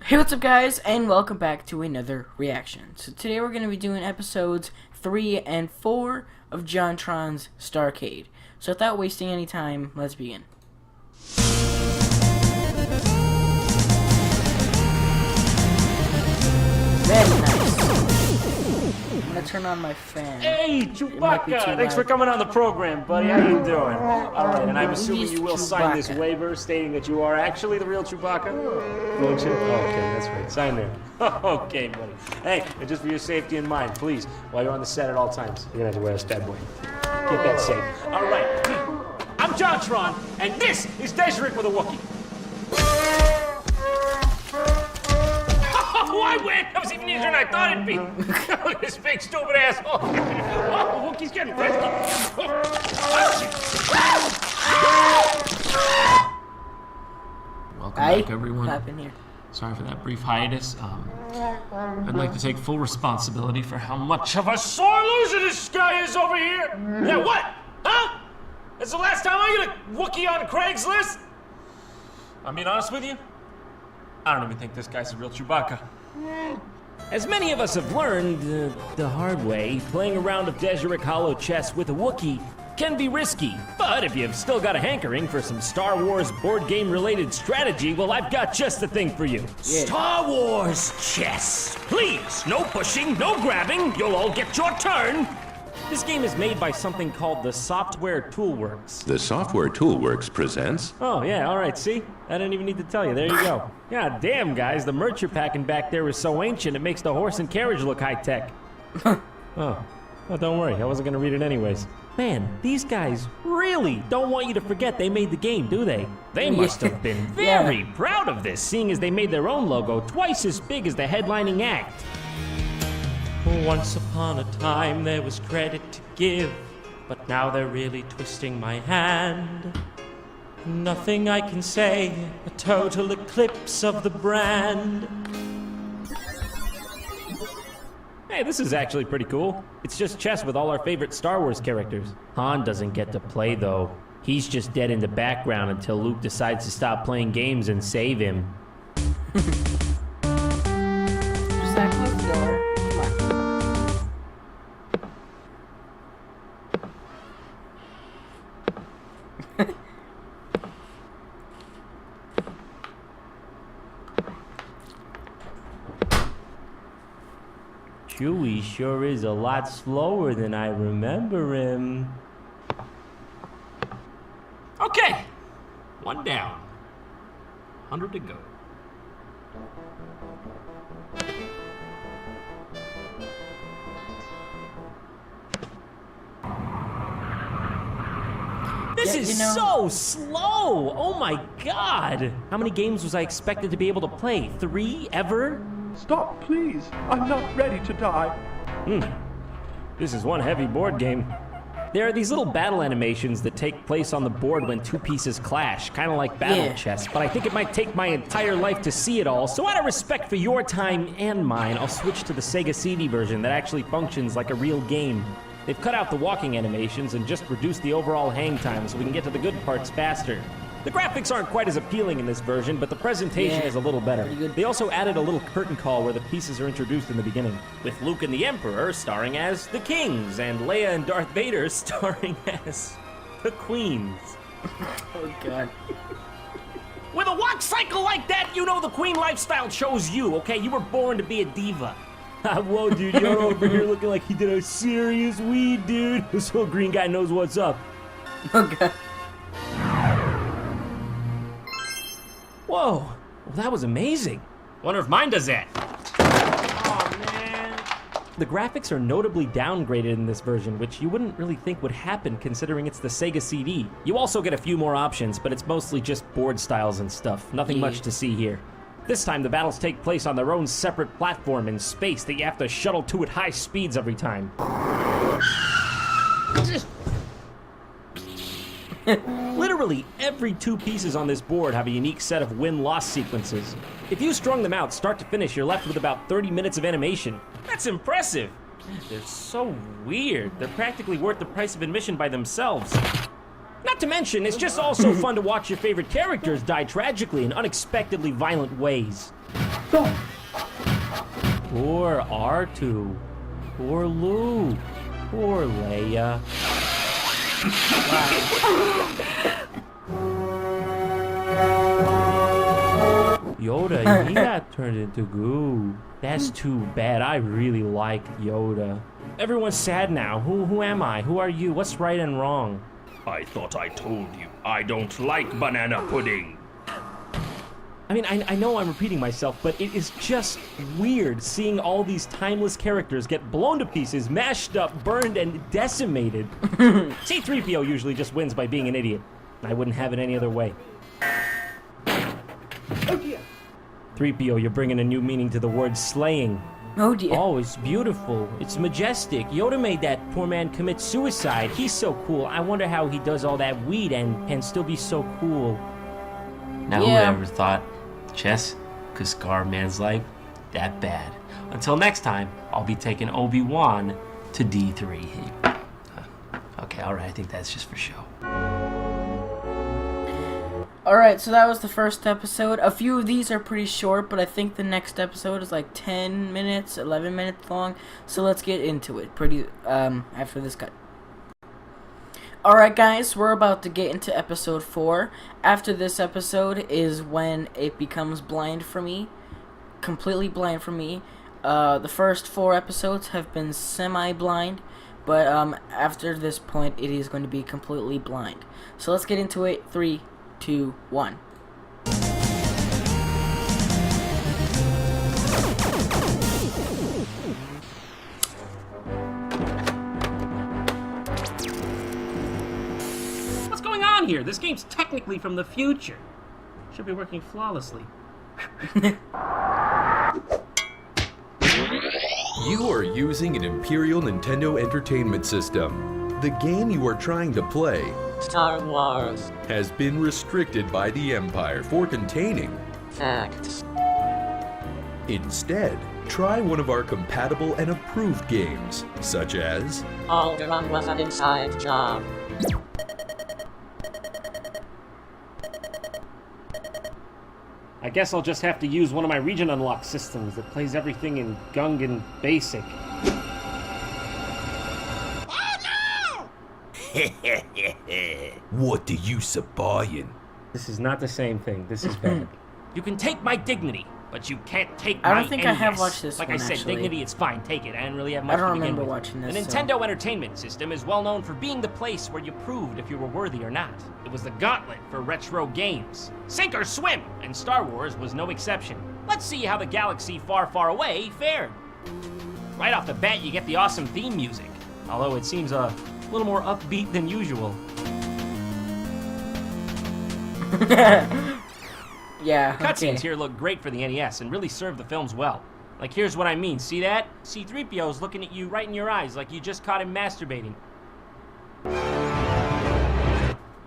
Hey, what's up guys, and welcome back to another reaction. So today we're going to be doing episodes 3 and 4 of Jontron's StarCade. So without wasting any time, let's begin. Very nice. I'm going to turn on my fan. Hey, Chewbacca! Thanks for coming on the program, buddy. How you doing? Alright, and I'm assuming you will sign this waiver stating that you are actually the real Chewbacca? Won't you? Oh, okay, that's right. Sign there. Okay, buddy. Hey, and just for your safety in mind, please, while you're on the set at all times, you're gonna have to wear a stab boy. Keep that safe. Alright, I'm Jontron, and this is Deseric with a Wookiee. Oh, I win! That was even easier than I thought it'd be. Look at this big stupid asshole. Oh, Wookiee's getting frisky. Welcome back, everyone. What happened here? Sorry for that brief hiatus. I'd like to take full responsibility for how much of a Sore loser this guy is over here. Yeah, what? Huh? That's the last time I get a Wookiee on Craigslist? I'm being honest with you. I don't even think this guy's the real Chewbacca. As many of us have learned the hard way, playing a round of Deseric Hollow chess with a Wookiee can be risky. But if you've still got a hankering for some Star Wars board game related strategy, well, I've got just the thing for you. Yeah. Star Wars chess. Please, no pushing, no grabbing. You'll all get your turn. This game is made by something called the Software Toolworks. The Software Toolworks presents... Oh, yeah, all right, see? I didn't even need to tell you. There you go. God damn, guys, the merch you're packing back there is so ancient it makes the horse and carriage look high-tech. Oh, don't worry. I wasn't going to read it anyways. Man, these guys really don't want you to forget they made the game, do they? They must have been very proud of this, seeing as they made their own logo twice as big as the headlining act. Once upon a time there was credit to give, but now they're really twisting my hand. Nothing I can say, a total eclipse of the brand. Hey, this is actually pretty cool. It's just chess with all our favorite Star Wars characters. Han doesn't get to play though. He's just dead in the background until Luke decides to stop playing games and save him. Just that close the door. Chewie sure is a lot slower than I remember him. Okay, 1 down, 100 to go. This is so slow! Oh my god! How many games was I expected to be able to play? 3 ever? Stop, please. I'm not ready to die. This is one heavy board game. There are these little battle animations that take place on the board when 2 pieces clash, kind of like battle chess, but I think it might take my entire life to see it all, so out of respect for your time and mine, I'll switch to the Sega CD version that actually functions like a real game. They've cut out the walking animations and just reduced the overall hang time so we can get to the good parts faster. The graphics aren't quite as appealing in this version, but the presentation is a little better. They also added a little curtain call where the pieces are introduced in the beginning, with Luke and the Emperor starring as the Kings, and Leia and Darth Vader starring as the Queens. Oh, God. With a watch cycle like that, you know the Queen lifestyle chose you, okay? You were born to be a diva. Whoa, dude, you're over here looking like he did a serious weed, dude. This whole green guy knows what's up. Oh, God. Whoa, well, that was amazing. Wonder if mine does that. Oh, man. The graphics are notably downgraded in this version, which you wouldn't really think would happen considering it's the Sega CD. You also get a few more options, but it's mostly just board styles and stuff. Nothing much to see here. This time, the battles take place on their own separate platform in space that you have to shuttle to at high speeds every time. Literally every 2 pieces on this board have a unique set of win-loss sequences. If you strung them out start to finish, you're left with about 30 minutes of animation. That's impressive. They're so weird. They're practically worth the price of admission by themselves. Not to mention, it's just also fun to watch your favorite characters die tragically in unexpectedly violent ways. Poor R2. Poor Lou. Poor Leia. Yoda, he got turned into goo. That's too bad. I really like Yoda. Everyone's sad now. Who am I? Who are you? What's right and wrong? I thought I told you I don't like banana pudding. I mean, I know I'm repeating myself, but it is just weird seeing all these timeless characters get blown to pieces, mashed up, burned, and decimated. C-3PO usually just wins by being an idiot. I wouldn't have it any other way. Oh dear. 3PO, you're bringing a new meaning to the word slaying. Oh dear. Oh, it's beautiful. It's majestic. Yoda made that poor man commit suicide. He's so cool. I wonder how he does all that weed and still be so cool. Now, Yeah. whoever thought chess could scar a man's life that bad? Until next time, I'll be taking Obi-Wan to D3. Okay, alright, I think that's just for show. Alright, so that was the first episode. A few of these are pretty short, but I think the next episode is like 10 minutes, 11 minutes long. So let's get into it after this cut. Alright guys, we're about to get into episode 4. After this episode is when it becomes blind for me. Completely blind for me. The first 4 episodes have been semi-blind, but after this point it is going to be completely blind. So let's get into it. 3, 2, 1. What's going on here? This game's technically from the future. Should be working flawlessly. You are using an Imperial Nintendo Entertainment System. The game you are trying to play, Star Wars. has been restricted by the Empire for containing. Facts. Instead, try one of our compatible and approved games, such as Alderaan was an inside job. I guess I'll just have to use one of my region unlock systems that plays everything in Gungan Basic. What do you buying? This is not the same thing. This is bad. You can take my dignity, but you can't take my I don't think I have NES. watched this Like one, I said, actually. dignity, it's fine. Take it. I didn't really have much I don't to begin remember with. watching this, The so- Nintendo Entertainment System is well known for being the place where you proved if you were worthy or not. It was the gauntlet for retro games. Sink or swim, and Star Wars was no exception. Let's see how the galaxy far, far away fared. Right off the bat, you get the awesome theme music, although it seems a little more upbeat than usual. Yeah, Cutscenes okay. here look great for the NES and really serve the films well. Like, here's what I mean. See that? C-3PO's looking at you right in your eyes like you just caught him masturbating.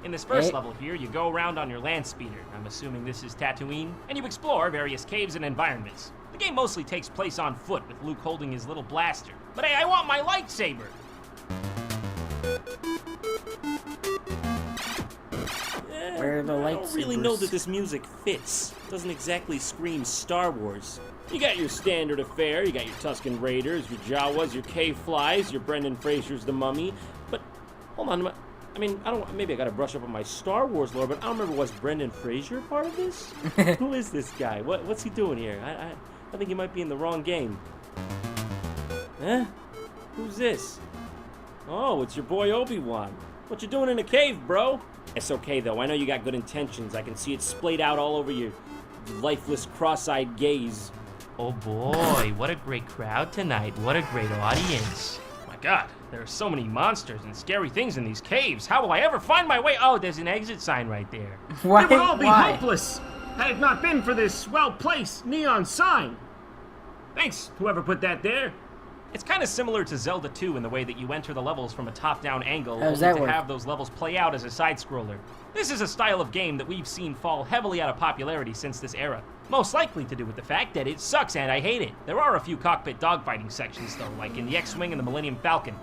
In this first level here, you go around on your land speeder. I'm assuming this is Tatooine. And you explore various caves and environments. The game mostly takes place on foot, with Luke holding his little blaster. But hey, I want my lightsaber! Where are the I don't really know lightsabers? that this music fits. Doesn't exactly scream Star Wars. You got your standard affair, you got your Tusken Raiders, your Jawas, your K-Flies, your Brendan Fraser's The Mummy, but hold on, I mean, maybe I gotta brush up on my Star Wars lore, but I don't remember, was Brendan Fraser part of this? Who is this guy? What's he doing here? I think he might be in the wrong game. Huh? Who's this? Oh, it's your boy Obi-Wan. What you doing in a cave, bro? It's okay, though. I know you got good intentions. I can see it splayed out all over your lifeless, cross-eyed gaze. Oh boy, what a great crowd tonight. What a great audience. My god, there are so many monsters and scary things in these caves. How will I ever find my way? Oh, there's an exit sign right there. Why? It would all be Why? hopeless had it not been for this well-placed neon sign. Thanks, whoever put that there. It's kind of similar to Zelda 2 in the way that you enter the levels from a top-down angle, How does only that to work? have those levels play out as a side-scroller. This is a style of game that we've seen fall heavily out of popularity since this era. Most likely to do with the fact that it sucks and I hate it. There are a few cockpit dogfighting sections though, like in the X-Wing and the Millennium Falcon.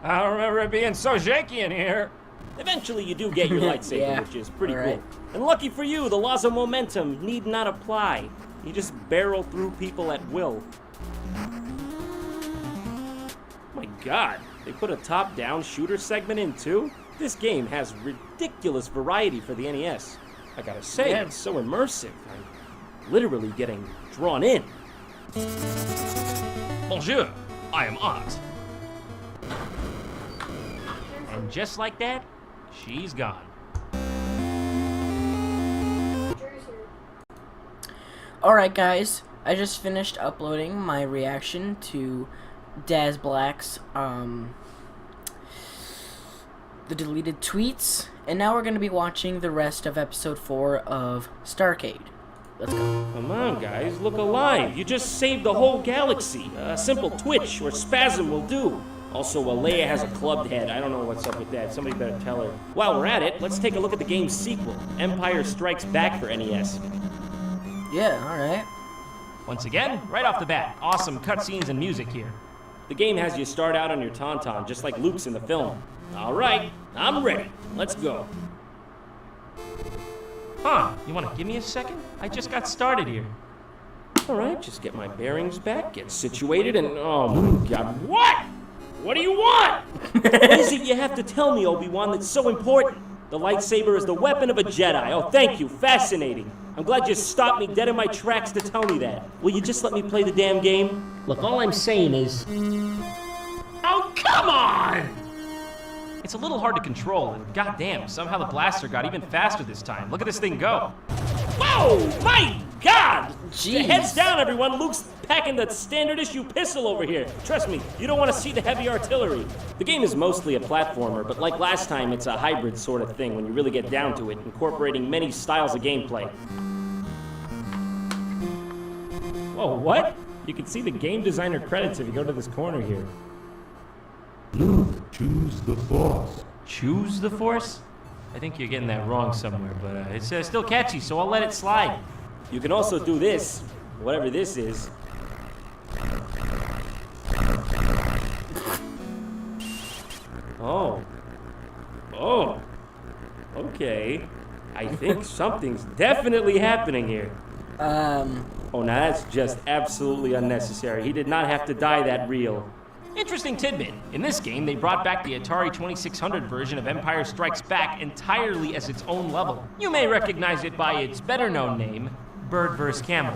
I don't remember it being so shaky in here. Eventually, you do get your lightsaber, Yeah, which is pretty alright. cool. And lucky for you, the laws of momentum need not apply. You just barrel through people at will. My God, they put a top-down shooter segment in too? This game has ridiculous variety for the NES. I gotta say, it's so immersive. I'm literally getting drawn in. Bonjour, I am Art. And just like that, she's gone. Alright guys, I just finished uploading my reaction to Daz Black's the deleted tweets, and now we're going to be watching the rest of episode 4 of StarCade. Let's go. Come on, guys, look alive. You just saved the whole galaxy. A simple twitch or spasm will do. Also, Leia has a clubbed head. I don't know what's up with that. Somebody better tell her. While we're at it, let's take a look at the game's sequel, Empire Strikes Back for NES. Yeah, alright. Once again, right off the bat, awesome cutscenes and music here. The game has you start out on your Tauntaun, just like Luke's in the film. All right, I'm ready. Let's go. Huh, you want to give me a second? I just got started here. All right, just get my bearings back, get situated, and oh my God, what? What do you want? What is it you have to tell me, Obi-Wan, that's so important? The lightsaber is the weapon of a Jedi. Oh, thank you, fascinating. I'm glad you stopped me dead in my tracks to tell me that. Will you just let me play the damn game? Look, all I'm saying is... Oh, come on! It's a little hard to control, and goddamn, somehow the blaster got even faster this time. Look at this thing go. Whoa! My God! Jeez. Heads down, everyone. Luke's packing the standard issue pistol over here. Trust me, you don't want to see the heavy artillery. The game is mostly a platformer, but like last time, it's a hybrid sort of thing when you really get down to it, incorporating many styles of gameplay. Whoa, what? You can see the game designer credits if you go to this corner here. Luke, choose the Force. Choose the Force? I think you're getting that wrong somewhere, but it's still catchy, so I'll let it slide. You can also do this, whatever this is. Oh. Oh. Okay. I think something's definitely happening here. Oh, now that's just absolutely unnecessary. He did not have to die that real. Interesting tidbit. In this game, they brought back the Atari 2600 version of Empire Strikes Back entirely as its own level. You may recognize it by its better-known name, Bird vs. Camel.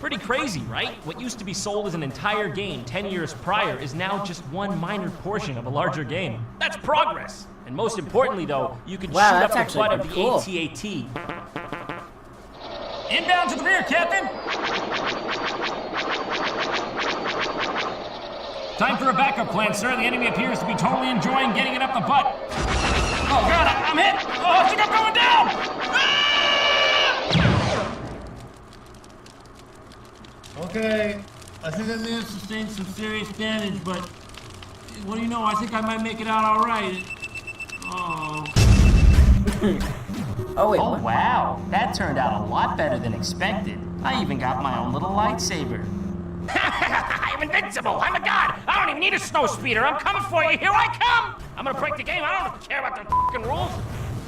Pretty crazy, right? What used to be sold as an entire game 10 years prior is now just one minor portion of a larger game. That's progress! And most importantly, though, you can shoot up the butt of the cool. AT-AT. Inbound to the rear, Captain! Time for a backup plan, sir. The enemy appears to be totally enjoying getting it up the butt. Oh, God, I'm hit! Oh, I think I'm going down! Ah! Okay, I think I may have sustained some serious damage, but what do you know? I think I might make it out all right. Oh. Oh, wait, Oh, what? wow. That turned out a lot better than expected. I even got my own little lightsaber. I'm invincible! I'm a god! I don't even need a snow speeder! I'm coming for you! Here I come! I'm gonna break the game! I don't care about the f***ing rules!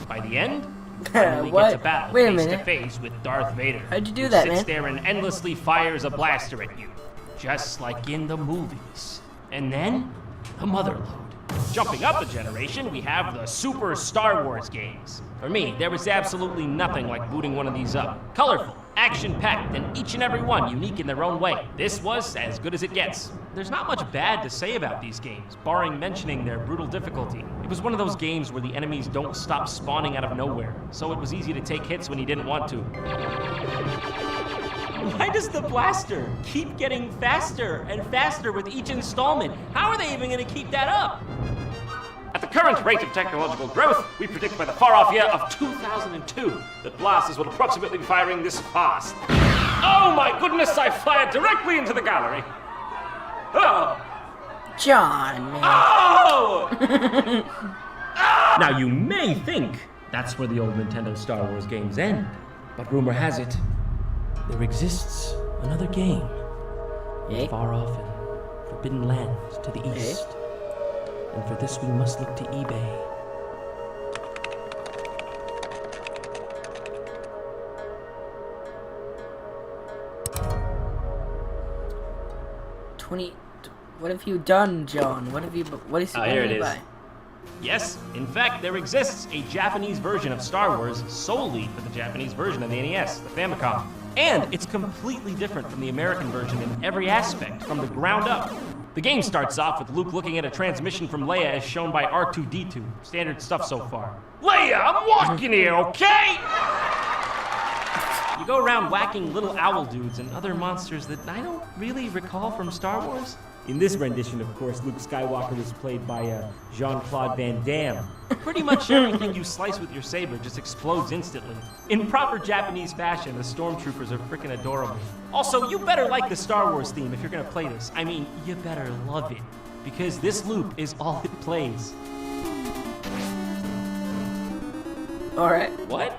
By the end, you finally What? get to battle Wait a face to minute. face with Darth Vader. How'd you do who that, sits man? there and endlessly fires a blaster at you. Just like in the movies. And then, the motherlode. Jumping up a generation, we have the Super Star Wars games. For me, there was absolutely nothing like booting one of these up. Colorful, action-packed, and each and every one unique in their own way. This was as good as it gets. There's not much bad to say about these games, barring mentioning their brutal difficulty. It was one of those games where the enemies don't stop spawning out of nowhere, so it was easy to take hits when you didn't want to. Why does the blaster keep getting faster and faster with each installment? How are they even going to keep that up? At the current rate of technological growth, we predict by the far-off year of 2002 that blasters will approximately be firing this fast. Oh my goodness, I fired directly into the gallery. Oh! John, man. Oh! Now you may think that's where the old Nintendo Star Wars games end, but rumor has it, there exists another game in far-off and forbidden lands to the east. And for this we must look to eBay. 20. What have you done, John? What have you? What is? Here it is. Yes, in fact, there exists a Japanese version of Star Wars solely for the Japanese version of the NES, the Famicom. And it's completely different from the American version in every aspect, from the ground up. The game starts off with Luke looking at a transmission from Leia as shown by R2-D2. Standard stuff so far. Leia, I'm walking here, okay? You go around whacking little owl dudes and other monsters that I don't really recall from Star Wars. In this rendition, of course, Luke Skywalker was played by Jean-Claude Van Damme. Pretty much everything you slice with your saber just explodes instantly. In proper Japanese fashion, the stormtroopers are freaking adorable. Also, you better like the Star Wars theme if you're gonna play this. I mean, you better love it, because this loop is all it plays. Alright. What?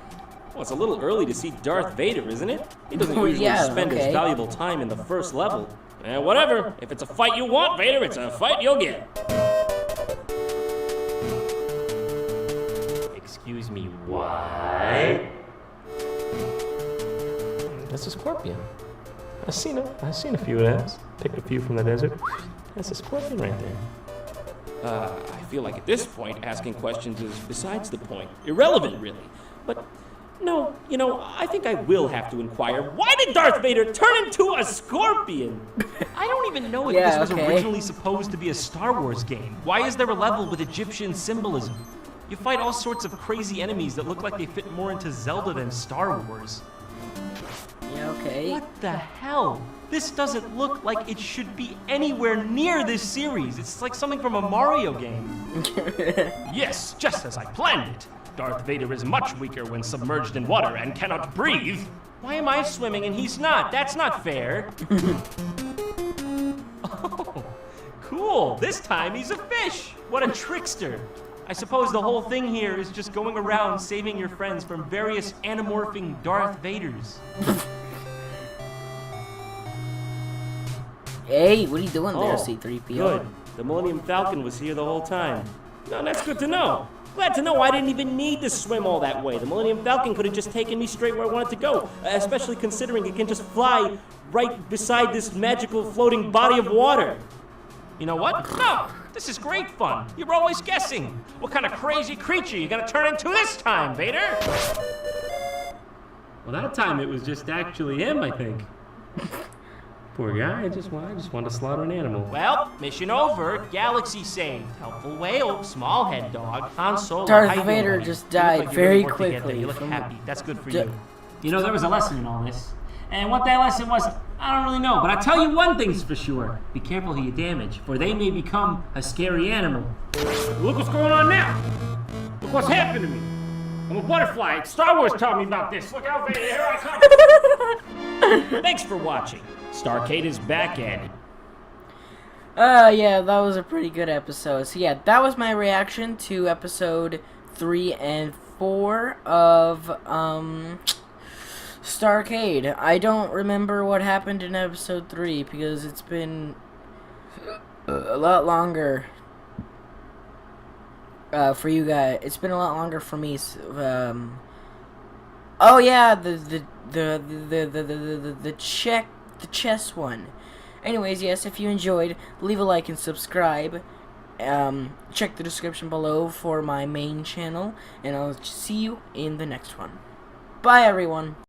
Well, it's a little early to see Darth Vader, isn't it? He doesn't Oh, usually yeah, spend his okay. valuable time in the first level. Whatever. If it's a fight you want, Vader, it's a fight you'll get. Excuse me, what? That's a scorpion. I've seen a few of those. Picked a few from the desert. That's a scorpion right there. I feel like at this point, asking questions is besides the point. Irrelevant, really. But, no, you know, I think I will have to inquire. Why did Darth Vader turn into a scorpion? I don't even know if Yeah, this was okay. originally supposed to be a Star Wars game. Why is there a level with Egyptian symbolism? You fight all sorts of crazy enemies that look like they fit more into Zelda than Star Wars. Yeah, okay. What the hell? This doesn't look like it should be anywhere near this series. It's like something from a Mario game. Yes, just as I planned it. Darth Vader is much weaker when submerged in water and cannot breathe. Why am I swimming and he's not? That's not fair. Oh, cool. This time he's a fish. What a trickster. I suppose the whole thing here is just going around saving your friends from various anamorphing Darth Vaders. Hey, what are you doing there, Oh, C-3PO? Good. The Millennium Falcon was here the whole time. No, that's good to know. Glad to know I didn't even need to swim all that way. The Millennium Falcon could have just taken me straight where I wanted to go, especially considering it can just fly right beside this magical floating body of water. You know what? No, this is great fun. You're always guessing. What kind of crazy creature you gonna turn into this time, Vader? Well, that time it was just actually him, I think. Poor guy, I just wanted to slaughter an animal. Well, mission over. Galaxy saved. Helpful whale, small head dog, Han Solo. Darth how you Vader doing, buddy? just You look died like you very really worked together. quickly You look from- happy. That's good for D- you. You know, there was a lesson in all this. And what that lesson was, I don't really know. But I tell you one thing's for sure. Be careful who you damage, for they may become a scary animal. Look what's going on now. Look what's happened to me. I'm a butterfly. Star Wars taught me about this. Look out, Vader. Here I come. Thanks for watching. StarCade is back at it. Yeah, that was a pretty good episode. So yeah, that was my reaction to episode 3 and 4 of, StarCade. I don't remember what happened in episode 3 because it's been a lot longer, for you guys. It's been a lot longer for me, oh yeah, the chess one. Anyways, yes, if you enjoyed, leave a like and subscribe. Check the description below for my main channel, and I'll see you in the next one. Bye, everyone.